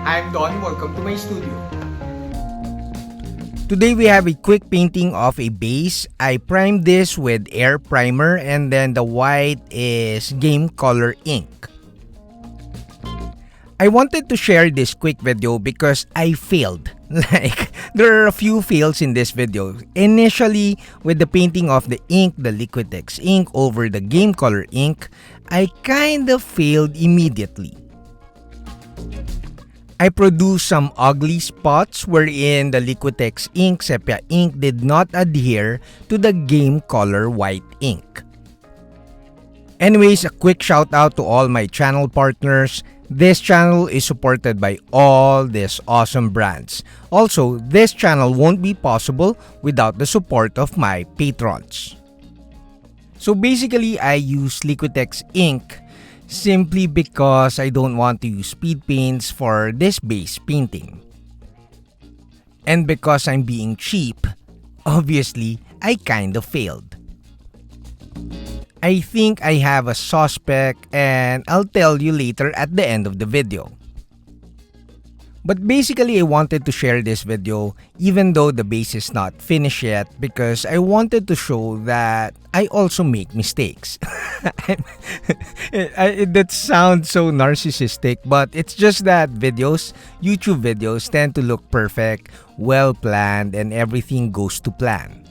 I'm Don, welcome to my studio. Today we have a quick painting of a base. I primed this with air primer and then the white is game color ink. I wanted to share this quick video because I failed. There are a few fails in this video. Initially, with the painting of the ink, the Liquitex ink over the game color ink, I kind of failed immediately. I produced some ugly spots wherein the Liquitex ink sepia ink did not adhere to the game color white ink. Anyways, a quick shout out to all my channel partners. This channel is supported by all these awesome brands. Also, this channel won't be possible without the support of my patrons. So basically, I use Liquitex ink simply because I don't want to use speed paints for this base painting. And because I'm being cheap, obviously, I kind of failed. I think I have a suspect and I'll tell you later at the end of the video. But basically, I wanted to share this video even though the base is not finished yet because I wanted to show that I also make mistakes. That sounds so narcissistic, but it's just that YouTube videos tend to look perfect, well planned, and everything goes to plan.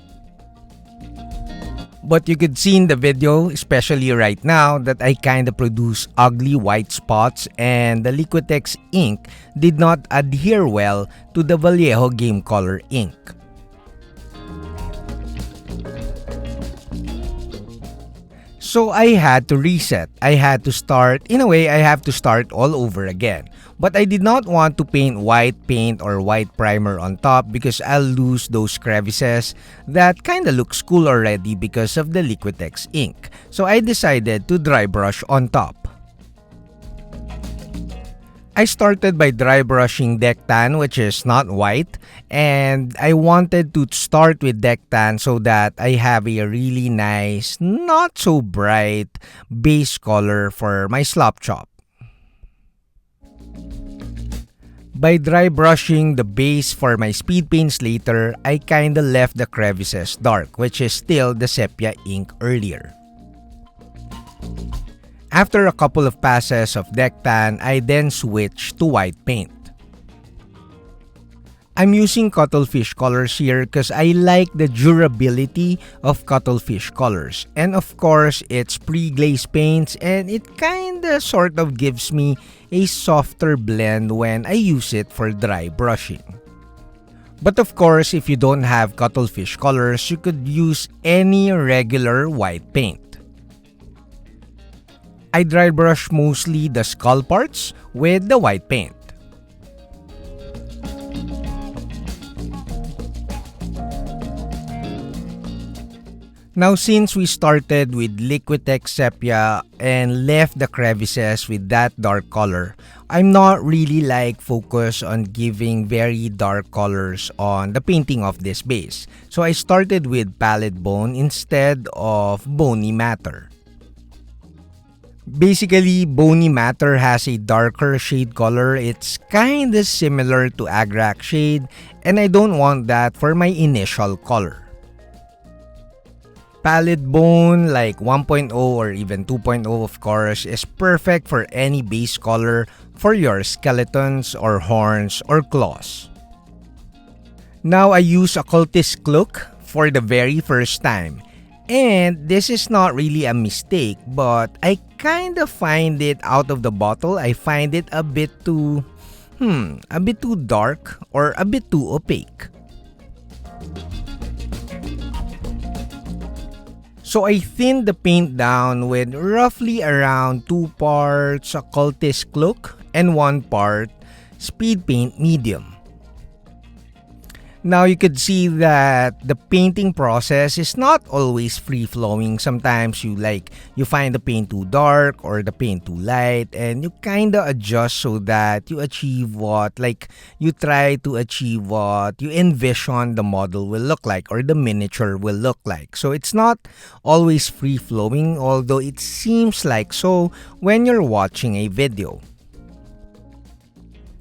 But you could see in the video, especially right now, that I kinda produce ugly white spots and the Liquitex ink did not adhere well to the Vallejo game color ink. So I had to reset. I have to start all over again. But I did not want to paint white paint or white primer on top because I'll lose those crevices that kinda looks cool already because of the Liquitex ink. So I decided to dry brush on top. I started by dry brushing deck tan, which is not white, and I wanted to start with deck tan so that I have a really nice, not so bright base color for my slop chop. By dry brushing the base for my speed paints later, I kinda left the crevices dark, which is still the sepia ink earlier. After a couple of passes of deck tan, I then switched to white paint. I'm using cuttlefish colors here because I like the durability of cuttlefish colors. And of course, it's pre-glaze paints and it kinda sort of gives me a softer blend when I use it for dry brushing. But of course, if you don't have cuttlefish colors, you could use any regular white paint. I dry brush mostly the skull parts with the white paint. Now since we started with Liquitex sepia and left the crevices with that dark color, I'm not really focused on giving very dark colors on the painting of this base. So I started with pallid bone instead of bony matter. Basically, bony matter has a darker shade color. It's kinda similar to Agrax shade and I don't want that for my initial color. Pallid bone like 1.0 or even 2.0 of course is perfect for any base color for your skeletons or horns or claws. Now I use occultist look for the very first time. And this is not really a mistake, but I kind of find it out of the bottle. I find it a bit too dark or a bit too opaque. So I thinned the paint down with roughly around 2 parts occultist look and 1 part speed paint medium. Now you could see that the painting process is not always free-flowing. Sometimes you find the paint too dark or the paint too light and you kinda adjust so that you achieve you try to achieve what you envision the model will look like or the miniature will look like. So it's not always free-flowing, although it seems like so when you're watching a video.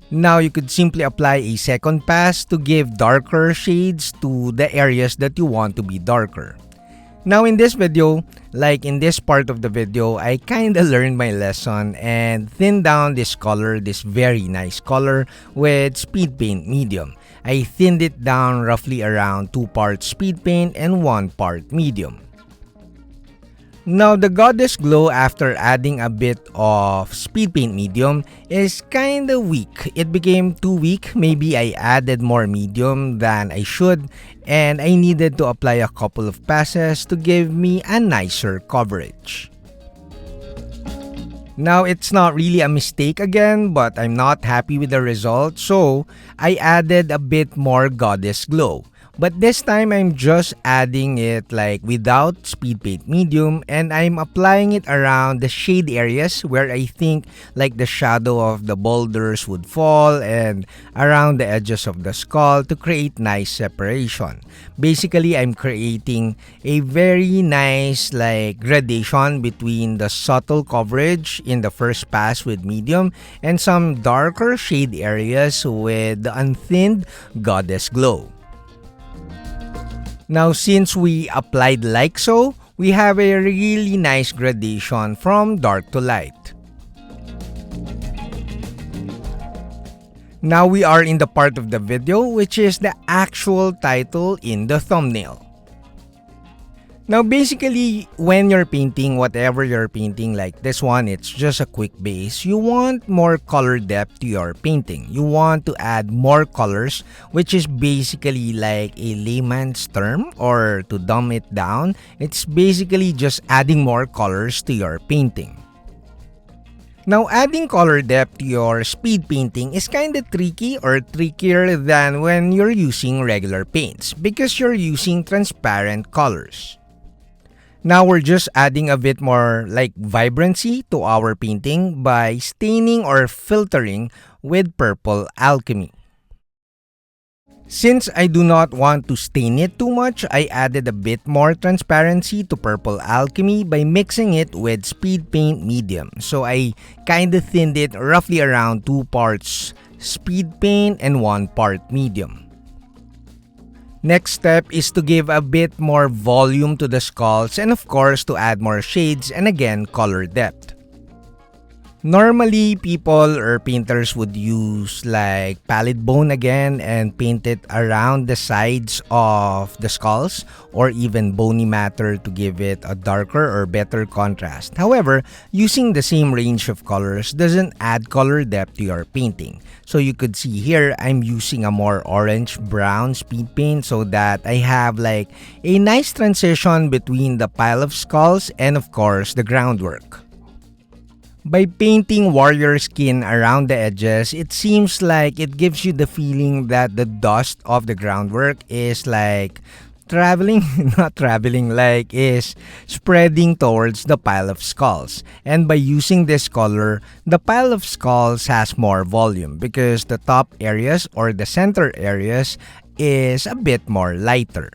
Now you could simply apply a second pass to give darker shades to the areas that you want to be darker. Now in this video, like in this part of the video, I kinda learned my lesson and thinned down this color, this very nice color with speed paint medium. I thinned it down roughly around 2 parts speed paint and 1 part medium. Now the goddess glow after adding a bit of speed paint medium is kinda weak. It became too weak. Maybe I added more medium than I should and I needed to apply a couple of passes to give me a nicer coverage. Now it's not really a mistake again, but I'm not happy with the result, so I added a bit more goddess glow. But this time I'm just adding it like without speed paint medium and I'm applying it around the shade areas where I think like the shadow of the boulders would fall and around the edges of the skull to create nice separation. Basically, I'm creating a very nice like gradation between the subtle coverage in the first pass with medium and some darker shade areas with the unthinned goddess glow. Now since we applied like so, we have a really nice gradation from dark to light. Now we are in the part of the video which is the actual title in the thumbnail. Now basically, when you're painting whatever you're painting, like this one, it's just a quick base, you want more color depth to your painting. You want to add more colors, which is basically like a layman's term, or to dumb it down, it's basically just adding more colors to your painting. Now adding color depth to your speed painting is kinda tricky or trickier than when you're using regular paints because you're using transparent colors. Now we're just adding a bit more like vibrancy to our painting by staining or filtering with purple alchemy. Since I do not want to stain it too much, I added a bit more transparency to purple alchemy by mixing it with speed paint medium. So I kinda thinned it roughly around 2 parts speed paint and 1 part medium. Next step is to give a bit more volume to the skulls and of course to add more shades and again color depth. Normally, people or painters would use like palette bone again and paint it around the sides of the skulls or even bony matter to give it a darker or better contrast. However, using the same range of colors doesn't add color depth to your painting. So you could see here, I'm using a more orange-brown speed paint so that I have like a nice transition between the pile of skulls and of course the groundwork. By painting warrior skin around the edges, it seems like it gives you the feeling that the dust of the groundwork is like is spreading towards the pile of skulls. And by using this color, the pile of skulls has more volume because the top areas or the center areas is a bit more lighter.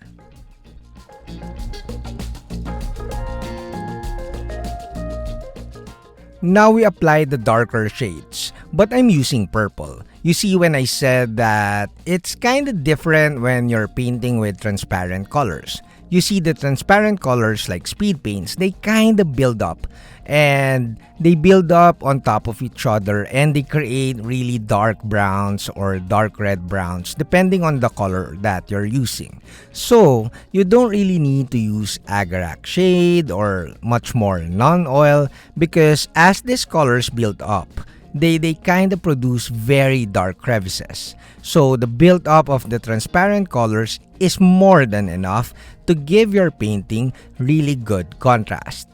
Now we apply the darker shades, but I'm using purple. You see when I said that it's kinda different when you're painting with transparent colors. You see the transparent colors like speed paints, they kinda build up and they build up on top of each other and they create really dark browns or dark red browns depending on the color that you're using. So you don't really need to use agarac shade or much more non-oil because as these colors build up, they kind of produce very dark crevices. So the build up of the transparent colors is more than enough to give your painting really good contrast.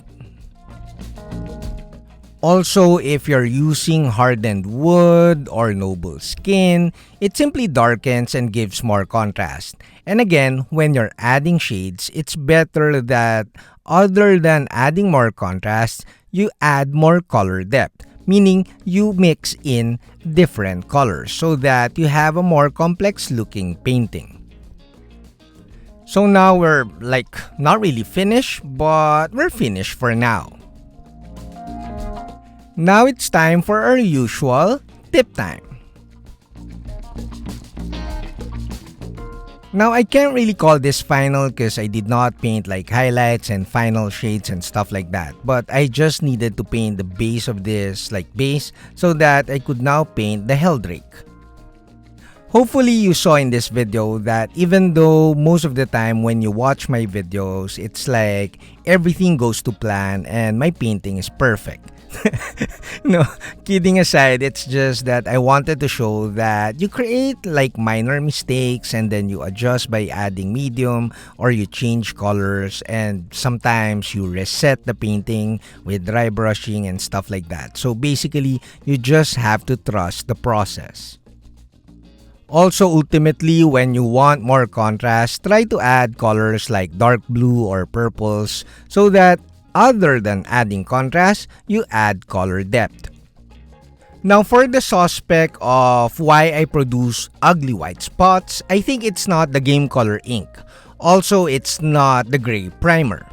Also, if you're using hardened wood or noble skin, it simply darkens and gives more contrast. And again, when you're adding shades, it's better that other than adding more contrast, you add more color depth. Meaning you mix in different colors so that you have a more complex looking painting. So now we're like not really finished, but we're finished for now. Now it's time for our usual tip time. Now, I can't really call this final because I did not paint like highlights and final shades and stuff like that. But I just needed to paint the base of this like base so that I could now paint the Helldrake. Hopefully you saw in this video that even though most of the time when you watch my videos, it's like everything goes to plan and my painting is perfect. No, kidding aside, it's just that I wanted to show that you create like minor mistakes and then you adjust by adding medium or you change colors, and sometimes you reset the painting with dry brushing and stuff like that. So basically, you just have to trust the process. Also, ultimately, when you want more contrast, try to add colors like dark blue or purples so that other than adding contrast, you add color depth. Now, for the suspect of why I produce ugly white spots, I think it's not the game color ink. Also, it's not the gray primer.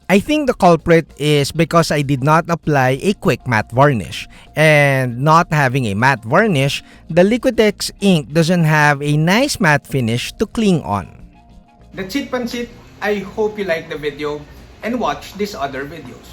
I think the culprit is because I did not apply a quick matte varnish, and not having a matte varnish, the Liquitex ink doesn't have a nice matte finish to cling on. That's it, Pansit. I hope you liked the video and watch these other videos.